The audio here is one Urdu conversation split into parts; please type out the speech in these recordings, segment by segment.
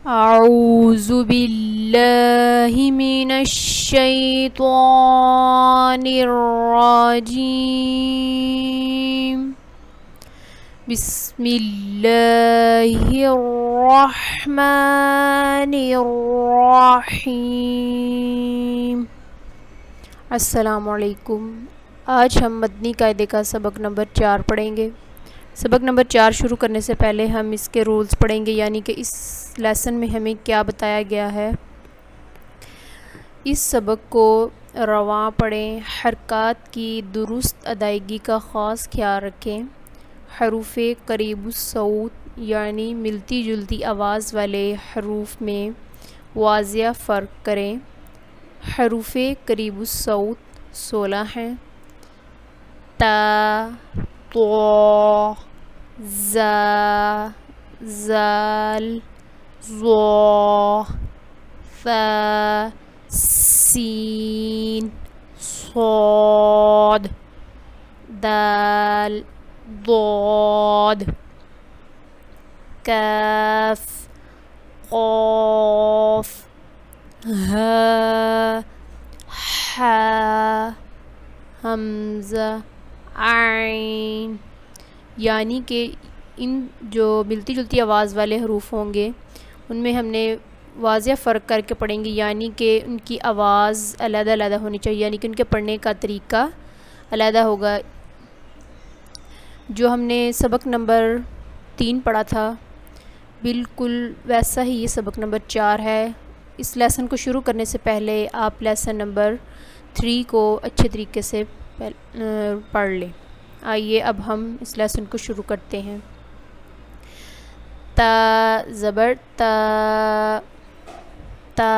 اعوذ باللہ من الشیطان الرجیم بسم اللہ الرحمن الرحیم۔ السلام علیکم۔ آج ہم مدنی قاعدے کا سبق نمبر 4 پڑھیں گے۔ سبق نمبر 4 شروع کرنے سے پہلے ہم اس کے رولز پڑھیں گے، یعنی کہ اس لیسن میں ہمیں کیا بتایا گیا ہے۔ اس سبق کو رواں پڑھیں، حرکات کی درست ادائیگی کا خاص خیال رکھیں، حروف قریب الصوت یعنی ملتی جلتی آواز والے حروف میں واضح فرق کریں۔ حروف قریب الصوت 16 ہیں: تا، طو، زا، زال، ظا، ثا، سین، صاد، دال، ضاد، کاف، قاف، ہا، حا، حمزہ، عین۔ یعنی کہ ان جو ملتی جلتی آواز والے حروف ہوں گے ان میں ہم نے واضح فرق کر کے پڑھیں گے، یعنی کہ ان کی آواز علیحدہ علیحدہ ہونی چاہیے، یعنی کہ ان کے پڑھنے کا طریقہ علیحدہ ہوگا۔ جو ہم نے سبق نمبر 3 پڑھا تھا بالکل ویسا ہی یہ سبق نمبر 4 ہے۔ اس لیسن کو شروع کرنے سے پہلے آپ لیسن نمبر 3 کو اچھے طریقے سے پڑھ لیں۔ آئیے اب ہم اس لیسن کو شروع کرتے ہیں۔ تا زبر تا، تا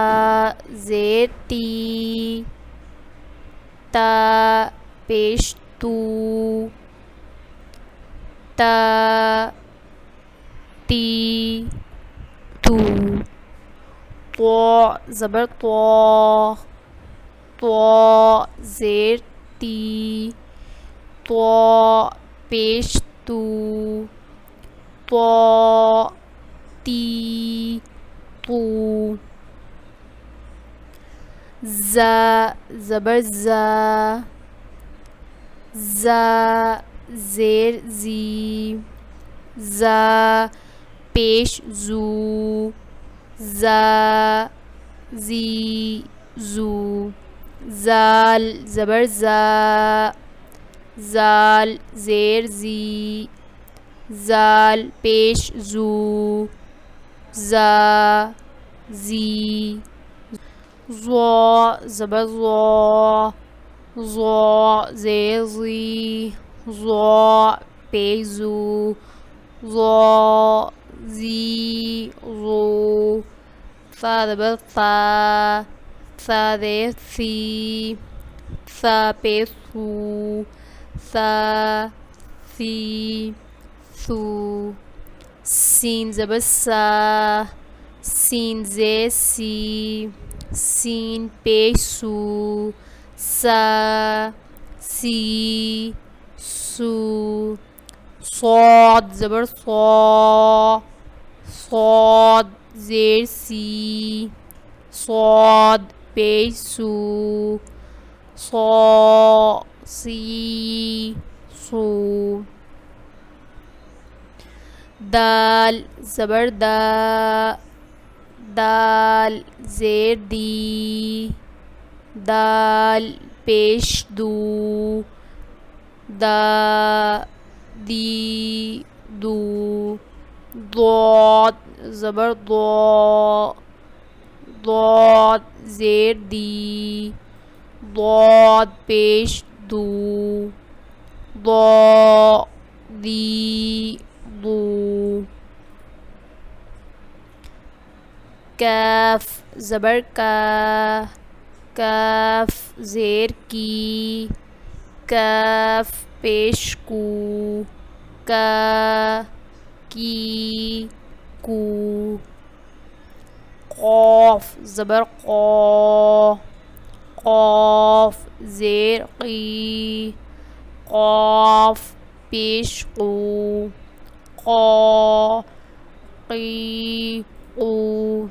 زیر تی، تا پیش تو، تا تی تو، طو زبر طو، طو زیر تی، طو پیش تو، طو تی تو، زا زبر زا، زا زیر زی، زا پیش زو، زا زی زو، زال زبر زا، زال زیر زی، زال پیش زو، زا زی، ضا زبر ضا، ضا زیر زی، ضا پیش زو، ضا زی ضو، ثا زبر ثا، ثا زیر ثی، ثا پیش ثو، ثا ثی ثو، سین زبر سا، سین زیر سی، سین پیش سو، سا سی سو، صاد زبر صا، صاد زیر سی، صاد پیش سو، صا سی سو، دال زبر دا، دال زیر دی، دال پیش دو، دا دی دو، ضاد زبر ضا، ضاد زیر دی، ضاد پیش دو، ضا دی دو، کاف زبر کا، کاف زیر کی، کاف پیش کو، کا کی کو، قاف زبر قا، قاف زیر قی، قاف پیش قو، قا قی قو،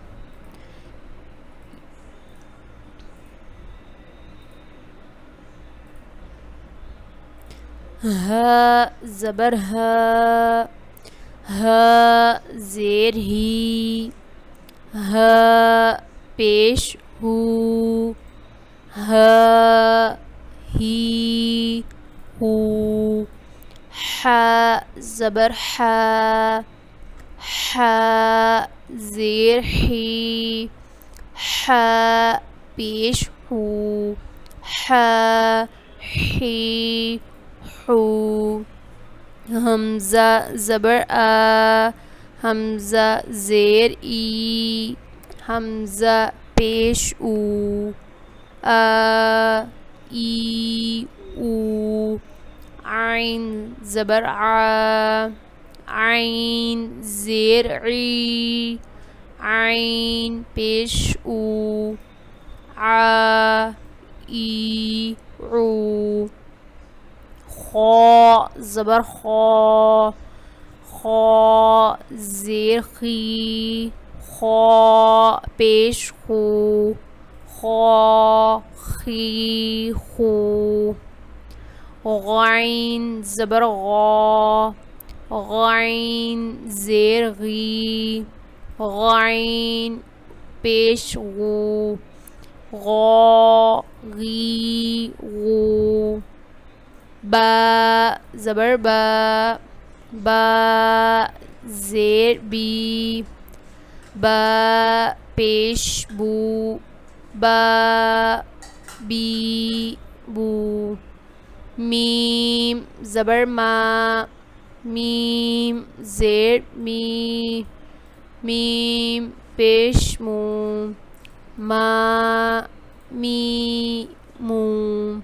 ہ زبر ہ، ہ زیر ہی، ہ پیش ہو، ہ ہی ہو، ح زبر ح، ح زیر حی، ح پیش ہو، ح حی حو، حمزہ زبر آ، حمزہ زیر ای، حمزہ پیش او، آ ای او، عین زبر ع، عین زیر عی، عین پیش او، ع ای عو، خا زبر خا، خا زیر خی، خا پیش خو، خا خی خو، غین زبر غا، غین زیر غی، غین پیش غو، غا غی غو، با زبر با، با زیر بی، با پیش بو، با بی بو، میم زبر ما، میم زیر می، میم پیش مو، ما می مو،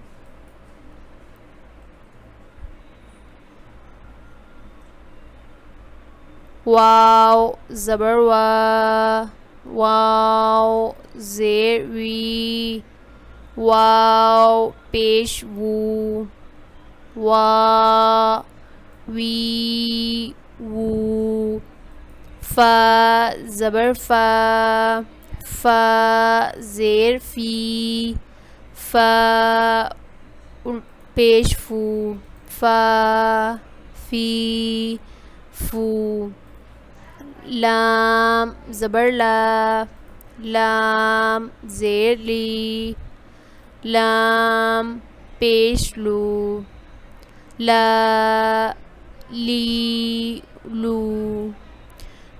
واو زبر وا، واو زیر وی، واو پیش وو، وا وی وو، فا زبر فا، فا زیر فی، فا پیش فو، فا فی فو، لام زبر لا، لام زیر لی، لام پیش لو، لا لی لو،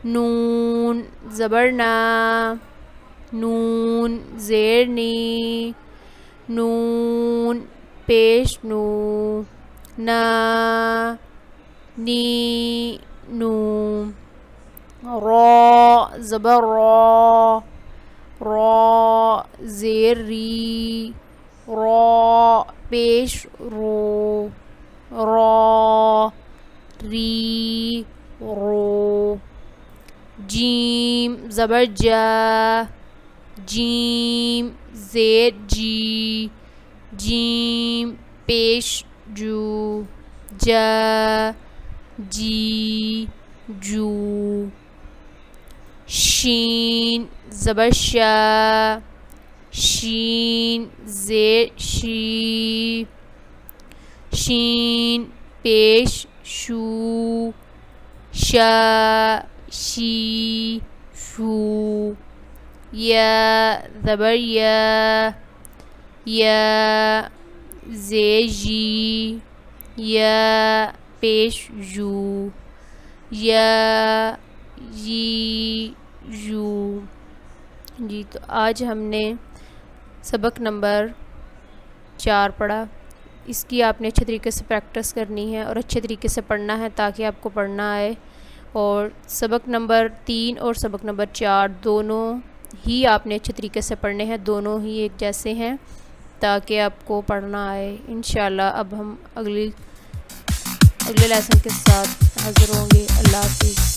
نون زبر نا، نون زیر نی، نون پیش نو، نا نی نو، را زبر را، را زیر ری، را پیش رو، را ری رو، جیم زبر جا، جیم زیر جی، جیم پیش جو، جا جی جو، شین زبر شا، شین زیر شی، شین پیش شو، شا شی شو، یا زبر یا، یا زیر جی، یا پیش جو، یا جی جو۔ جی تو آج ہم نے سبق نمبر 4 پڑھا. اس کی آپ نے اچھے طریقے سے پریکٹس کرنی ہے اور اچھے طریقے سے پڑھنا ہے تاکہ آپ کو پڑھنا آئے. اور سبق نمبر 3 اور سبق نمبر 4 دونوں ہی آپ نے اچھے طریقے سے پڑھنے ہیں، دونوں ہی ایک جیسے ہیں تاکہ آپ کو پڑھنا آئے. انشاءاللہ اب ہم اگلے لیسن کے ساتھ حاضر ہوں گے. اللہ حافظ.